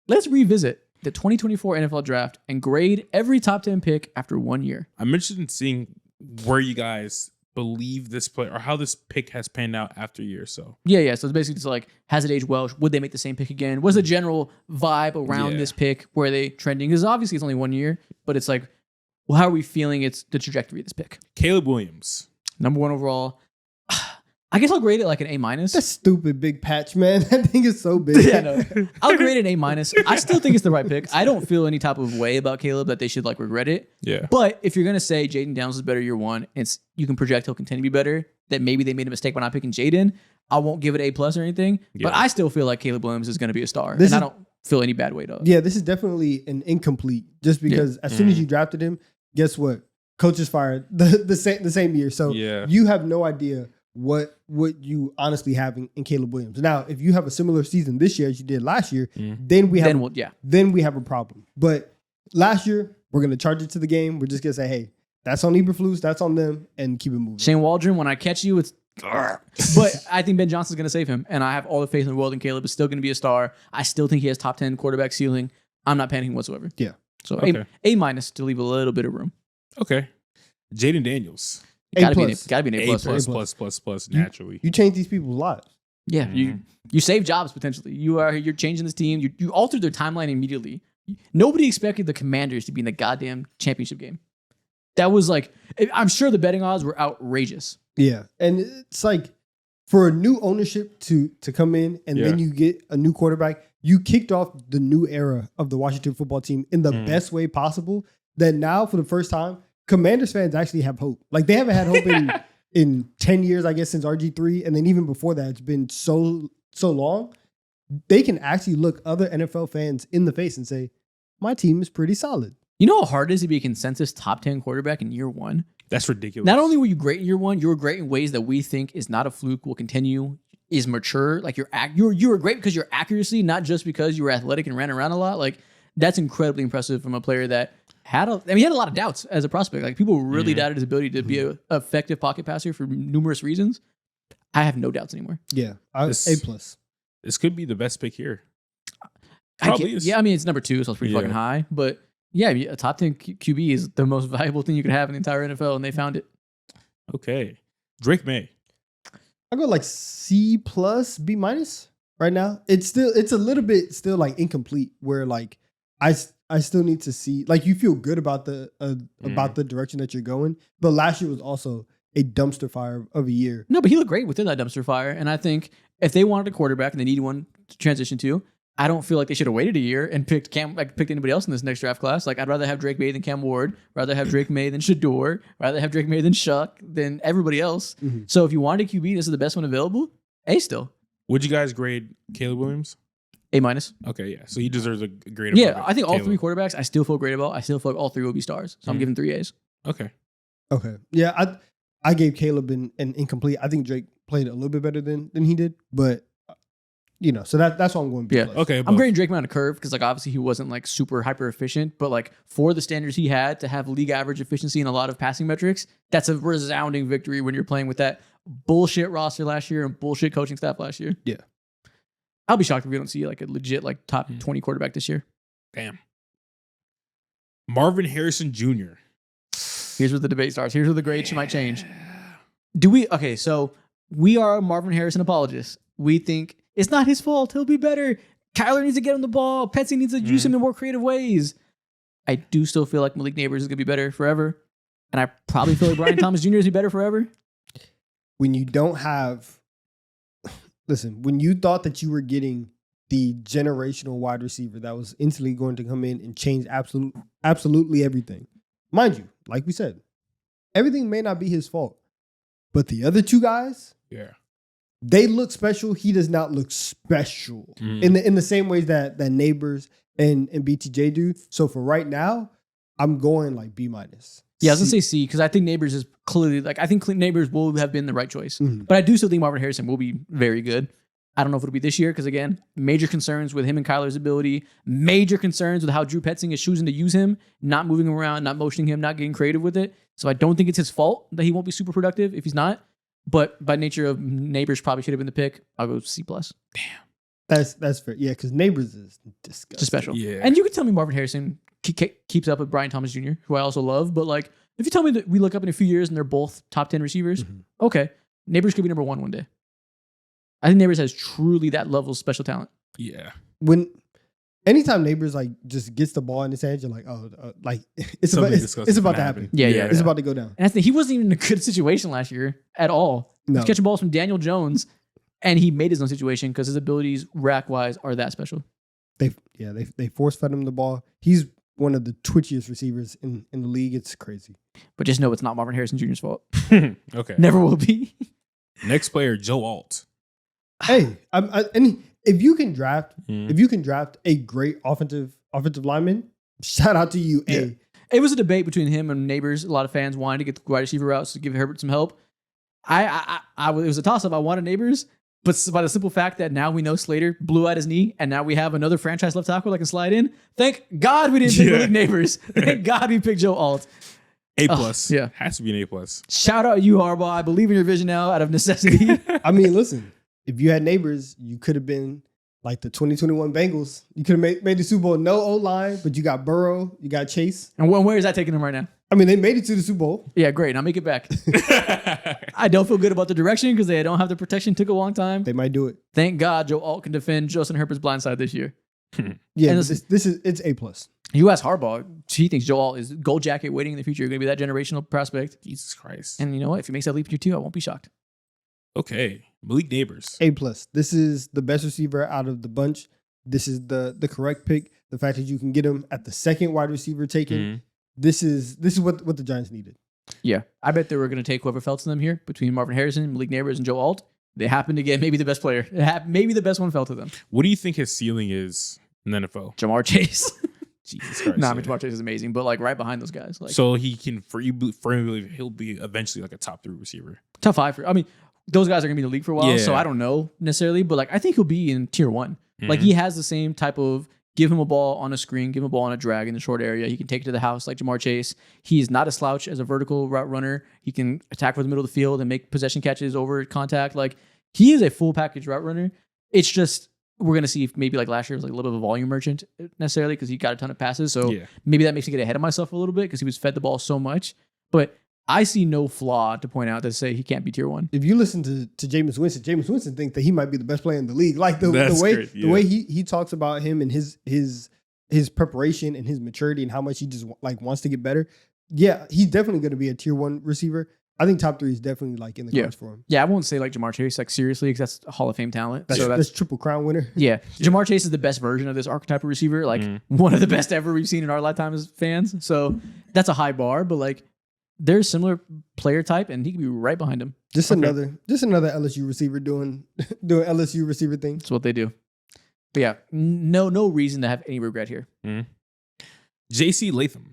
let's revisit the 2024 NFL Draft and grade every top 10 pick after 1 year. I'm interested in seeing where you guys believe this player or how this pick has panned out after a year or so. Yeah. So it's basically just like, has it aged well? Would they make the same pick again? What's the general vibe around this pick? Where are they trending? Because obviously it's only 1 year, but it's like, well, how are we feeling it's the trajectory of this pick? Caleb Williams. Number 1 overall. I guess I'll grade it like an A-. That stupid big patch, man. That thing is so big. Yeah, no. I'll grade it A-. I still think it's the right pick. I don't feel any type of way about Caleb that they should like regret it. Yeah. But if you're gonna say Jaden Daniels is better year 1, you can project he'll continue to be better. That maybe they made a mistake by not picking Jaden. I won't give it A+ or anything. Yeah. But I still feel like Caleb Williams is gonna be a star, I don't feel any bad weight of. Yeah, this is definitely an incomplete. Just because as soon as you drafted him, guess what? Coaches fired the same year. So you have no idea what you honestly have in Caleb Williams. Now, if you have a similar season this year as you did last year, then we have a problem. But last year, we're gonna charge it to the game. We're just gonna say, hey, that's on Eberflus, that's on them, and keep it moving. Shane Waldron, when I catch you, it's but I think Ben Johnson's gonna save him, and I have all the faith in the world in Caleb is still gonna be a star. I still think he has top 10 quarterback ceiling. I'm not panicking whatsoever. Yeah. So A- to leave a little bit of room. Okay. Jaden Daniels. Gotta be an A+. A++++ naturally. You change these people's lives. Yeah, you save jobs potentially. You're changing this team. You altered their timeline immediately. Nobody expected the Commanders to be in the goddamn championship game. That was like, I'm sure the betting odds were outrageous. Yeah, and it's like for a new ownership to come in and then you get a new quarterback, you kicked off the new era of the Washington football team in the best way possible. That now for the first time, Commanders fans actually have hope. Like they haven't had hope in 10 years, I guess, since RG3. And then even before that, it's been so long. They can actually look other NFL fans in the face and say, my team is pretty solid. You know how hard it is to be a consensus top 10 quarterback in year 1? That's ridiculous. Not only were you great in year 1, you were great in ways that we think is not a fluke, will continue, is mature. Like you were great because your accuracy, not just because you were athletic and ran around a lot. Like that's incredibly impressive from a player that he had a lot of doubts as a prospect. Like people really doubted his ability to be an effective pocket passer for numerous reasons. I have no doubts anymore. Yeah, A+. This could be the best pick here. Probably is. Yeah, I mean it's number 2, so it's pretty fucking high. But yeah, a top 10 QB is the most valuable thing you could have in the entire NFL, and they found it. Okay, Drake May. I go like C+, B- right now. It's a little bit still like incomplete. Where like I still need to see, like, you feel good about the direction that you're going, but last year was also a dumpster fire of a year. No, but he looked great within that dumpster fire, and I think if they wanted a quarterback and they needed one to transition to, I don't feel like they should have waited a year and picked anybody else in this next draft class. Like, I'd rather have Drake May than Cam Ward, rather have Drake May than Shador, rather have Drake May than Shuck, than everybody else. So if you wanted a QB, this is the best one available. A still. Would you guys grade Caleb Williams? A-. Okay, yeah. So he deserves a grade. Yeah, I think all 3 quarterbacks I still feel great about. I still feel like all 3 will be stars. So I'm giving 3 A's. Okay. Yeah, I gave Caleb an incomplete. I think Drake played a little bit better than he did, but so that's why I'm going B+. Yeah. Okay. I'm grading Drake on a curve because like obviously he wasn't like super hyper efficient, but like for the standards he had to have league average efficiency in a lot of passing metrics, that's a resounding victory when you're playing with that bullshit roster last year and bullshit coaching staff last year. Yeah. I'll be shocked if we don't see like a legit like top 20 quarterback this year. Damn. Marvin Harrison Jr. Here's where the debate starts. Here's where the grade might change. So we are Marvin Harrison apologists. We think it's not his fault. He'll be better. Kyler needs to get him the ball. Petsy needs to use him in more creative ways. I do still feel like Malik Neighbors is going to be better forever. And I probably feel like Brian Thomas Jr. is be better forever. When you don't have... Listen, when you thought that you were getting the generational wide receiver that was instantly going to come in and change absolutely everything. Mind you, like we said, everything may not be his fault. But the other 2 guys, they look special. He does not look special in the same ways that Neighbors and BTJ do. So for right now, I'm going like B-. Yeah, I was going to say C because I think Neighbors is clearly like, I think Neighbors will have been the right choice. But I do still think Marvin Harrison will be very good. I don't know if it'll be this year because, again, major concerns with him and Kyler's ability, major concerns with how Drew Petzing is choosing to use him, not moving him around, not motioning him, not getting creative with it. So I don't think it's his fault that he won't be super productive if he's not. But by nature of Neighbors probably should have been the pick. I'll go C+. Damn. That's fair. Yeah, because Neighbors is disgusting. Just special. Yeah. And you can tell me Marvin Harrison keeps up with Brian Thomas Jr., who I also love. But like, if you tell me that we look up in a few years and they're both top 10 receivers, okay, Neighbors could be number one day. I think Neighbors has truly that level of special talent. Yeah. Anytime Neighbors like just gets the ball in his hands, you're like, oh, like it's Something about disgusting it's about gonna to happen. happen. Yeah, yeah. It's about to go down. And I think he wasn't even in a good situation last year at all. No. He's catching balls from Daniel Jones, and he made his own situation because his abilities rack wise are that special. They force fed him the ball. He's one of the twitchiest receivers in the league. It's crazy. But just know it's not Marvin Harrison Jr.'s fault. Okay. Never will be. Next player, Joe Alt. Hey, and if you can draft Mhm. if you can draft a great offensive lineman, shout out to you. Yeah. A It was a debate between him and Neighbors. A lot of fans wanted to get the wide receiver routes to give Herbert some help. It was a toss-up. I wanted Neighbors, but by the simple fact that now we know Slater blew out his knee, and now we have another franchise left tackle that can slide in. Thank God we didn't pick Malik Neighbors. Thank God we picked Joe Alt. A plus. yeah. Has to be an A plus. Shout out you, Harbaugh. I believe in your vision now out of necessity. I mean, listen, if you had Neighbors, you could have been like the 2021 Bengals. You could have made the Super Bowl, no O-line, but you got Burrow, you got Chase. And where is that taking him right now? I mean, they made it to the Super Bowl. Yeah, great. Now make it back. I don't feel good about the direction because they don't have the protection. Took a long time. They might do it. Thank God Joe Alt can defend Justin Herbert's blindside this year. Yeah, And but it's A plus. You ask Harbaugh, he thinks Joe Alt is gold jacket waiting in the future. You're going to be that generational prospect. Jesus Christ. And you know what? If he makes that leap year two, I won't be shocked. Okay. Malik Neighbors. A plus. This is the best receiver out of the bunch. This is the correct pick. The fact that you can get him at the second wide receiver taken. Mhm. This is what the Giants needed. Yeah. I bet they were going to take whoever fell to them here between Marvin Harrison, Malik Neighbors, and Joe Alt. They happened to get maybe the best player. Maybe the best one fell to them. What do you think his ceiling is in the NFL? Jamar Chase. Jesus Christ. Nah, I mean, Jamar Chase is amazing, but like right behind those guys. Like So he can firmly believe he'll be eventually like a top 3 receiver. top five. I mean, those guys are going to be in the league for a while, so Yeah. I don't know necessarily, but like I think he'll be in tier one. Like Mhm. he has the same type of give him a ball on a screen, give him a ball on a drag in the short area. He can take it to the house like Jamar Chase. He's not a slouch as a vertical route runner. He can attack for the middle of the field and make possession catches over contact. Like he is a full package route runner. It's just we're going to see if maybe like last year was like a little bit of a volume merchant necessarily because he got a ton of passes. So Yeah. maybe that makes me get ahead of myself a little bit because he was fed the ball so much. But I see no flaw to point out to say he can't be tier one. If you listen to Jameis Winston thinks that he might be the best player in the league. Like the That's way great, the yeah. way he talks about him and his preparation and his maturity and how much he just like wants to get better. Yeah, he's definitely going to be a tier one receiver. I think top 3 is definitely like in the Yeah. cards for him. Yeah, I won't say like Jamar Chase, like seriously, because that's a Hall of Fame talent. That's, so that's triple crown winner. yeah. Jamar Chase is the best version of this archetype of receiver, like Mhm. one of the best ever we've seen in our lifetime as fans. So that's a high bar, but like there's similar player type, and he could be right behind him. Just Okay. another LSU receiver doing LSU receiver things. That's what they do. But yeah, no reason to have any regret here. JC Latham.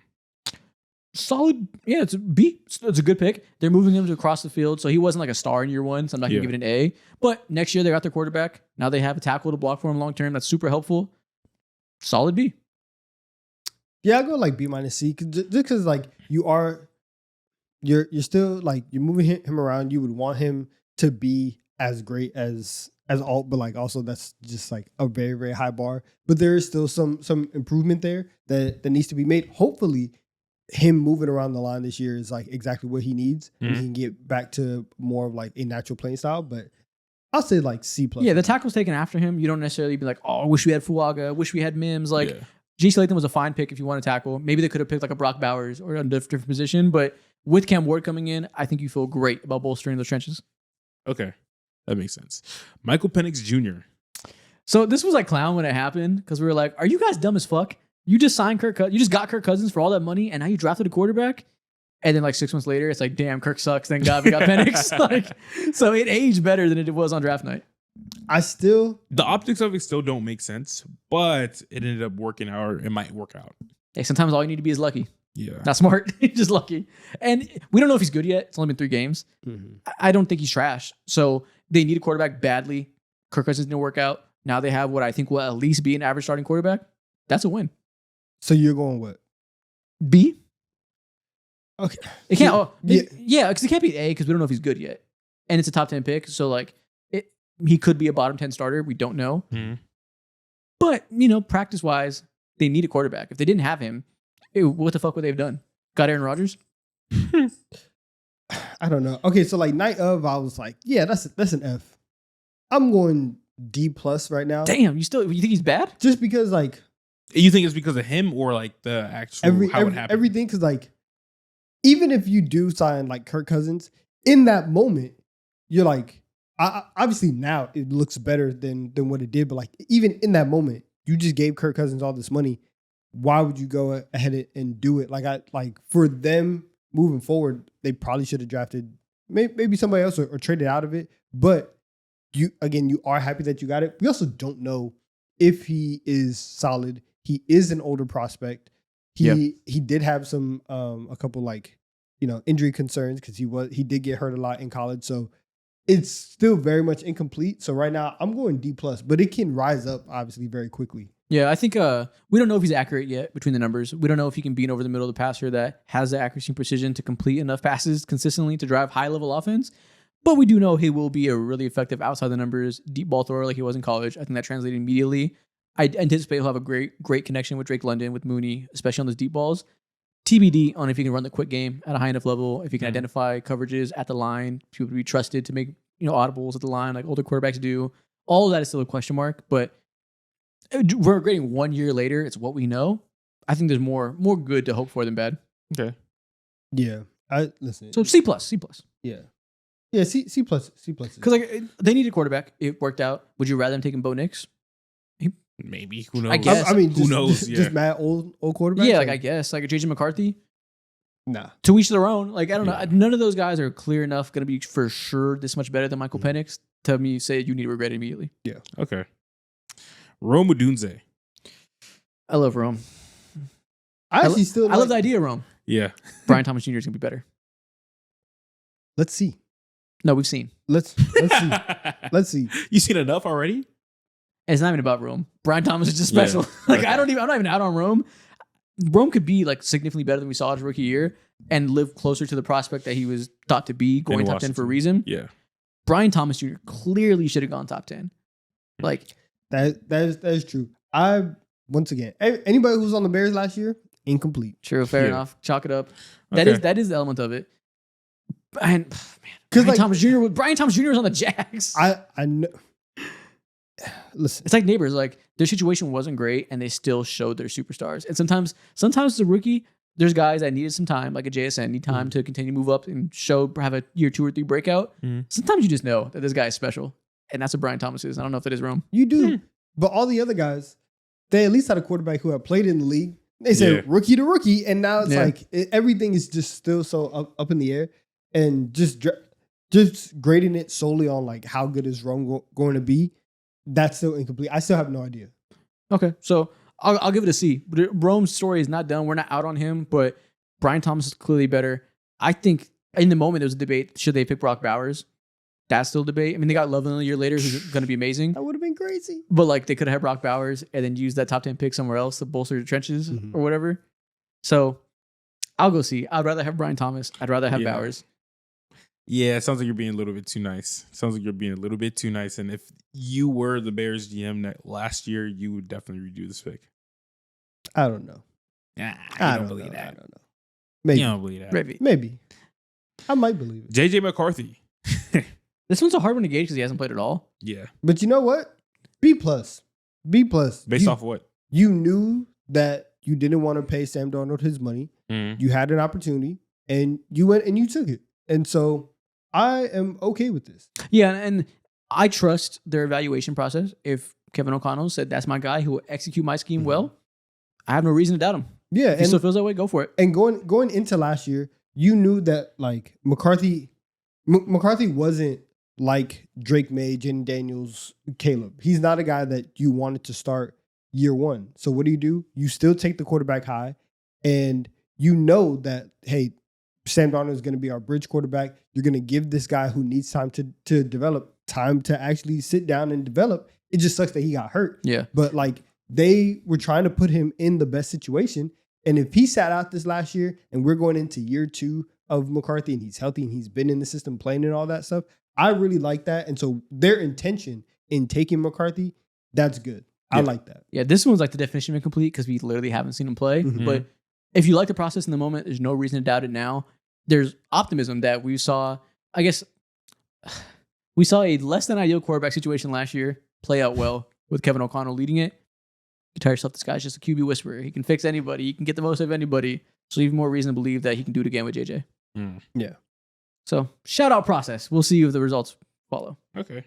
Solid, yeah, it's a B. It's a good pick. They're moving him to across the field, so he wasn't like a star in year one. So I'm not gonna Yeah. give it an A. But next year they got their quarterback. Now they have a tackle to block for him long term. That's super helpful. Solid B. Yeah, I go like B minus C just because like you're still like you're moving him around. You would want him to be as great as Alt, but like also that's just like a very very high bar. But there is still some improvement there that needs to be made. Hopefully, him moving around the line this year is like exactly what he needs. And he can get back to more of like a natural playing style. But I'll say like C plus. Yeah, the tackle's taken after him. You don't necessarily be like, oh, I wish we had Fuaga, wish we had Mims. Like, Yeah. J.C. Latham was a fine pick if you want to tackle. Maybe they could have picked like a Brock Bowers or a different position. But with Cam Ward coming in, I think you feel great about bolstering those trenches. Okay. That makes sense. Michael Penix Jr. So this was like clown when it happened because we were like, are you guys dumb as fuck? You just signed you just got Kirk Cousins for all that money and now you drafted a quarterback? And then like 6 months later, it's like, damn, Kirk sucks. Thank God we got Penix. Like, so it aged better than it was on draft night. The optics of it still don't make sense, but it ended up working out, or it might work out. Hey, sometimes all you need to be is lucky. Yeah. Not smart, just lucky. And we don't know if he's good yet. It's only been 3 games. I don't think he's trash. So they need a quarterback badly. Kirk Cousins didn't work out. Now they have what I think will at least be an average starting quarterback. That's a win. So you're going what? B? Okay. It can't. Yeah. Yeah, because it can't be A because we don't know if he's good yet, and it's a top 10 pick. So like, he could be a bottom 10 starter. We don't know. Mhm. But, practice wise, they need a quarterback. If they didn't have him, what the fuck would they have done? Got Aaron Rodgers? I don't know. Okay, so like night of, I was like, yeah, that's an F. I'm going D plus right now. Damn, you think he's bad? Just because like You think it's because of him or like the actual how it happened? everything, because like even if you do sign like Kirk Cousins, in that moment, you're like, obviously now it looks better than what it did, but like even in that moment, you just gave Kirk Cousins all this money. Why would you go ahead and do it? Like for them moving forward, they probably should have drafted maybe somebody else or traded out of it. But you are happy that you got it. We also don't know if he is solid. He is an older prospect. He did have some a couple like injury concerns because he did get hurt a lot in college. So it's still very much incomplete. So right now I'm going D plus, but it can rise up obviously very quickly. Yeah, I think we don't know if he's accurate yet between the numbers. We don't know if he can be an over the middle of the passer that has the accuracy and precision to complete enough passes consistently to drive high level offense. But we do know he will be a really effective outside the numbers deep ball thrower like he was in college. I think that translated immediately. I anticipate he'll have a great connection with Drake London, with Mooney, especially on those deep balls. TBD on if he can run the quick game at a high enough level, if he can identify coverages at the line, people to be trusted to make audibles at the line like older quarterbacks do. All of that is still a question mark, but we're grading 1 year later. It's what we know. I think there's more good to hope for than bad. Okay. Yeah, I listen. So C plus. Yeah, C plus. Because like they need a quarterback. It worked out. Would you rather them taking Bo Nix? Maybe. Who knows? I guess. I mean, who knows? Just mad old quarterback. Yeah, like I guess like a JJ McCarthy. Nah. To each their own. Like I don't know. None of those guys are clear enough going to be for sure this much better than Michael Penix to me say you need to regret it immediately. Yeah. Okay. Rome Odunze. I love Rome. I love the idea of Rome. Yeah. Brian Thomas Jr. is going to be better. Let's see. No, we've seen. Let's see. Let's see. You seen enough already? It's not even about Rome. Brian Thomas is just special. Yeah. Like I'm not even out on Rome. Rome could be like significantly better than we saw his rookie year and live closer to the prospect that he was thought to be going top 10 for a reason. Yeah. Brian Thomas Jr. clearly should have gone top 10. Like that is true. Once again, anybody who was on the Bears last year, incomplete. True, fair enough. Chalk it up. That is the element of it. And Because Brian Thomas Jr. was on the Jags. I know. Listen, It's like neighbors. Like their situation wasn't great, and they still showed their superstars. And sometimes as a rookie, there's guys that needed some time, like a JSN, need time to continue to move up and have a year 2 or 3 breakout. Sometimes you just know that this guy is special, and that's what Brian Thomas is. I don't know if that is Rome. you do, but all the other guys, they at least had a quarterback who had played in the league. They said rookie to rookie, and now it's like everything is just still so up in the air, and just grading it solely on like how good is Rome going to be. That's still incomplete. I still have no idea. Okay, so I'll give it a C. Rome's story is not done. We're not out on him, but Brian Thomas is clearly better. I think in the moment there was a debate: should they pick Brock Bowers? That's still a debate. I mean, they got Loveland a year later, who's going to be amazing. That would have been crazy. But like they could have had Brock Bowers and then use that top 10 pick somewhere else to bolster the trenches or whatever. So I'll go C. I'd rather have Brian Thomas. I'd rather have Bowers. Yeah, it sounds like you're being a little bit too nice. And if you were the Bears GM last year, you would definitely redo this pick. I don't know. I don't believe that. I don't know. Maybe. You don't believe that. Maybe. I might believe it. JJ McCarthy. This one's a hard one to gauge because he hasn't played at all. Yeah. But you know what? B plus. Based off what? You knew that you didn't want to pay Sam Darnold his money. You had an opportunity, and you went and you took it. And so I am okay with this. Yeah, and I trust their evaluation process. If Kevin O'Connell said, that's my guy who will execute my scheme well, I have no reason to doubt him. Yeah. If he still feels that way, go for it. And going into last year, you knew that like McCarthy wasn't like Drake May, Jen Daniels, Caleb. He's not a guy that you wanted to start year 1. So what do? You still take the quarterback high, and you know that, hey, Sam Darnold is going to be our bridge quarterback. You're going to give this guy who needs time to develop, time to actually sit down and develop. It just sucks that he got hurt. Yeah. But like they were trying to put him in the best situation. And if he sat out this last year and we're going into year 2 of McCarthy and he's healthy and he's been in the system playing and all that stuff, I really like that. And so their intention in taking McCarthy, that's good. I Yeah. like that. Yeah, this one's like the definition of incomplete because we literally haven't seen him play. Mhm. But if you like the process in the moment, there's no reason to doubt it now. There's optimism that we saw. I guess we saw a less than ideal quarterback situation last year play out well with Kevin O'Connell leading it. You tell yourself this guy's just a QB whisperer. He can fix anybody. He can get the most of anybody. So even more reason to believe that he can do it again with JJ. Mm. Yeah. So shout out process. We'll see if the results follow. Okay.